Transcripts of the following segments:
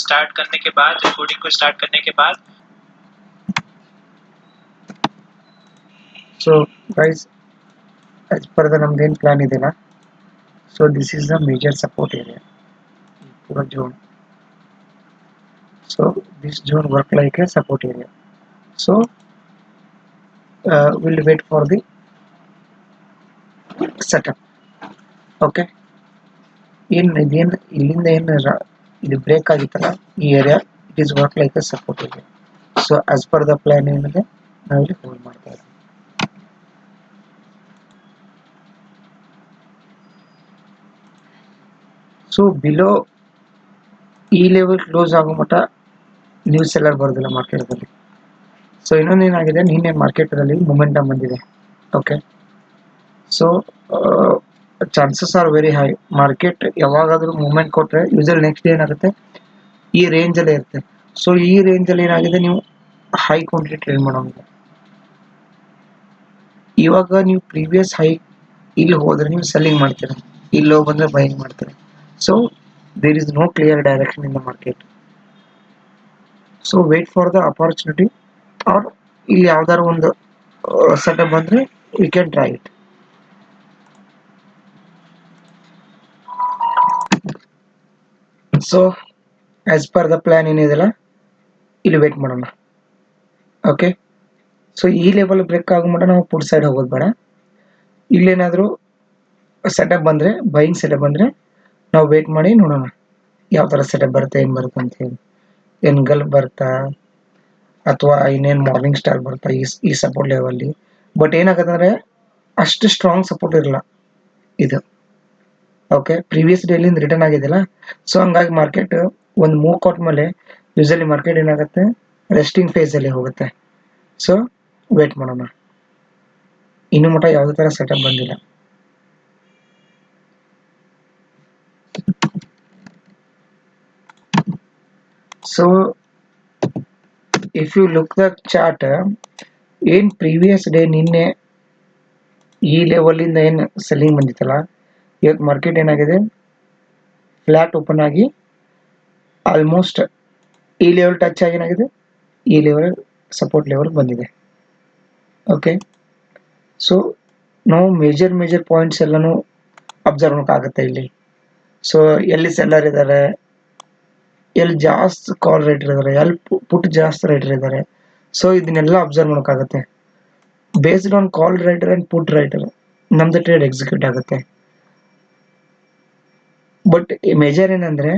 Start करने के बाद, रिकॉर्डिंग को स्टार्ट करने के बाद, so guys, as per the ನಮ್ದು ಏನು ಪ್ಲಾನ್ ಇದೆಯಲ್ಲ, so this is the major support area, pura zone. So this zone work like a support area. So we'll wait for the setup. Okay, ಇದೇನು ಇಲ್ಲಿಂದ ಏನು ಇದು ಬ್ರೇಕ್ ಆಗಿತ್ತಲ್ಲ ಈ area, it is work like A support area. So as per the plan ಏನಿದೆ ನಾವಿಲ್ಲಿ hold ಮಾಡ್ತಾ ಇದ್ದೀವಿ. ಸೊ ಬಿಲೋ ಈ ಲೆವೆಲ್ ಕ್ಲೋಸ್ ಆಗೋ ಮಟ್ಟ ನ್ಯೂಸ್ ಸೆಲ್ಲರ್ ಬರೋದಿಲ್ಲ ಮಾರ್ಕೆಟಲ್ಲಿ. ಸೊ ಇನ್ನೊಂದು ಏನಾಗಿದೆ, ನಿನ್ನೆ ಮಾರ್ಕೆಟಲ್ಲಿ ಮೊಮೆಂಟಮ್ ಬಂದಿದೆ. Okay, so chances are very high. Market ಯಾವಾಗಾದ್ರೂ ಮೂವ್ಮೆಂಟ್ ಕೊಟ್ಟರೆ ಯೂಸಲ್ ನೆಕ್ಸ್ಟ್ ಏನಾಗುತ್ತೆ, ಈ ರೇಂಜಲ್ಲೇ ಇರುತ್ತೆ. ಸೊ ಈ ರೇಂಜಲ್ಲಿ ಏನಾಗಿದೆ, ನೀವು ಹೈ ಕ್ವಾಂಟಿಟಿ ಟ್ರೇಡ್ ಮಾಡೋಂಗಿಲ್ಲ. ಇವಾಗ ನೀವು ಪ್ರೀವಿಯಸ್ ಹೈ ಇಲ್ಲಿ ಹೋದ್ರೆ ನೀವು ಸೆಲ್ಲಿಂಗ್ ಮಾಡ್ತೀರಾ, ಇಲ್ಲಿ ಲೋ ಬಂದರೆ ಬೈಯಿಂಗ್ ಮಾಡ್ತೀರಾ. So there is no clear direction in the market. So wait for the opportunity, or ಇಲ್ಲಿ ಯಾವ್ದಾದ್ರು ಒಂದು ಸೆಟಪ್ ಬಂದರೆ you can try it. So as per the plan ಏನಿದೆಯಲ್ಲ ಇಲ್ಲಿ ವೇಟ್ ಮಾಡೋಣ. ಓಕೆ, ಸೊ ಈ ಲೆವೆಲ್ ಬ್ರೇಕ್ ಆಗೋ ಮಟ್ಟ ನಾವು ಪುಟ್ ಸೈಡ್ ಹೋಗೋದು ಬೇಡ. ಇಲ್ಲೇನಾದರೂ ಸೆಟಪ್ ಬಂದರೆ, ಬೈಯಿಂಗ್ ಸೆಟಪ್ ಬಂದರೆ ನಾವು ವೇಟ್ ಮಾಡಿ ನೋಡೋಣ ಯಾವ ಥರ ಸೆಟಪ್ ಬರುತ್ತೆ, ಏನು ಬರುತ್ತೆ ಅಂತ ಹೇಳಿ. ಏನು ಗಲ್ಫ್ ಬರುತ್ತಾ ಅಥವಾ ಇನ್ನೇನು ಮಾರ್ನಿಂಗ್ ಸ್ಟಾರ್ ಬರುತ್ತಾ ಈ ಸಪೋರ್ಟ್ ಲೆವೆಲ್ಲಿ. ಬಟ್ ಏನಾಗುತ್ತೆ ಅಂದರೆ ಅಷ್ಟು ಸ್ಟ್ರಾಂಗ್ ಸಪೋರ್ಟ್ ಇರಲ್ಲ ಇದು. ಓಕೆ, ಪ್ರೀವಿಯಸ್ ಡೇಲಿಂದ ರಿಟರ್ನ್ ಆಗಿದೆಯಲ್ಲ, ಸೊ ಹಂಗಾಗಿ ಮಾರ್ಕೆಟ್ ಒಂದು ಮೂವ್ ಕೊಟ್ಟ ಮೇಲೆ ಯೂಸಲಿ ಮಾರ್ಕೆಟ್ ಏನಾಗುತ್ತೆ, ರೆಸ್ಟಿಂಗ್ ಫೇಸಲ್ಲಿ ಹೋಗುತ್ತೆ. ಸೊ ವೇಟ್ ಮಾಡೋಣ, ಇನ್ನು ಮಟ್ಟ ಯಾವುದೇ ಥರ ಸೆಟಪ್ ಬಂದಿಲ್ಲ. So if you look the chart, ಏನು ಪ್ರೀವಿಯಸ್ ಡೇ ನಿನ್ನೆ ಈ ಲೆವೆಲಿಂದ ಏನು ಸೆಲ್ಲಿಂಗ್ ಬಂದಿತ್ತಲ್ಲ, ಇವತ್ತು ಮಾರ್ಕೆಟ್ ಏನಾಗಿದೆ, ಫ್ಲಾಟ್ ಓಪನ್ ಆಗಿ ಆಲ್ಮೋಸ್ಟ್ ಈ ಲೆವೆಲ್ ಟಚ್ ಆಗಿ ಏನಾಗಿದೆ, ಈ ಲೆವೆಲ್ ಸಪೋರ್ಟ್ ಲೆವೆಲ್ ಬಂದಿದೆ. ಓಕೆ, ಸೊ ನಾವು ಮೇಜರ್ ಪಾಯಿಂಟ್ಸ್ ಎಲ್ಲನೂ ಅಬ್ಸರ್ವ್ ಮಾಡೋಕ್ಕಾಗುತ್ತೆ ಇಲ್ಲಿ. ಸೊ ಎಲ್ಲಿ ಸೆಲ್ಲರ್ ಇದ್ದಾರೆ, ಎಲ್ಲಿ ಜಾಸ್ತಿ ಕಾಲ್ ರೈಟರ್ ಇದ್ದಾರೆ, ಎಲ್ಲಿ ಪುಟ್ ಜಾಸ್ತಿ ರೈಟರ್ ಇದ್ದಾರೆ. ಸೊ ಇದನ್ನೆಲ್ಲ ಅಬ್ಸರ್ವ್ ಮಾಡೋಕ್ಕಾಗುತ್ತೆ. Based on call writer and put writer ನಮ್ದು ಟ್ರೇಡ್ ಎಕ್ಸಿಕ್ಯೂಟ್ ಆಗುತ್ತೆ. ಬಟ್ ಮೇಜರ್ ಏನಂದರೆ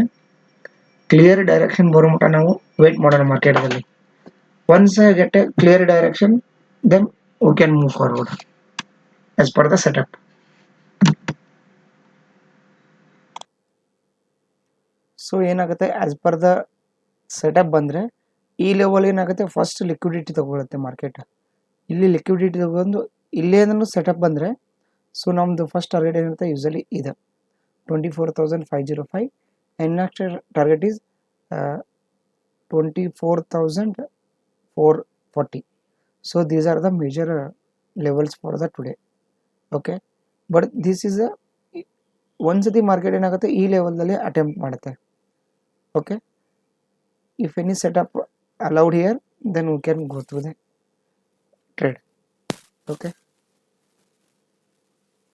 ಕ್ಲಿಯರ್ ಡೈರೆಕ್ಷನ್ ಬರೋ ಮಟ್ಟ ನಾವು ವೇಟ್ ಮಾಡೋಣ ಮಾರ್ಕೆಟಲ್ಲಿ. Once I get a clear direction, then we can move forward as per the setup. So ಏನಾಗುತ್ತೆ, ಆಸ್ ಪರ್ ದ ಸೆಟಪ್ ಬಂದರೆ ಈ ಲೆವೆಲ್ ಏನಾಗುತ್ತೆ, ಫಸ್ಟ್ ಲಿಕ್ವಿಡಿಟಿ ತೊಗೊಳುತ್ತೆ ಮಾರ್ಕೆಟ್. ಇಲ್ಲಿ ಲಿಕ್ವಿಡಿಟಿ ತೊಗೊಂಡು ಇಲ್ಲೇನೂ ಸೆಟಪ್ ಬಂದರೆ, ಸೊ ನಮ್ಮದು ಫಸ್ಟ್ ಟಾರ್ಗೆಟ್ ಏನಿರುತ್ತೆ ಯೂಸಲಿ ಇದೆ 24,505 and next target is 24,440. So these are the major levels for the today. Okay, but this is ಒಂದ್ಸತಿ ಮಾರ್ಕೆಟ್ ಏನಾಗುತ್ತೆ ಈ ಲೆವೆಲ್ದಲ್ಲಿ ಅಟೆಂಪ್ಟ್ ಮಾಡುತ್ತೆ. Okay, if any setup allowed here, then we can go through the trade. Okay.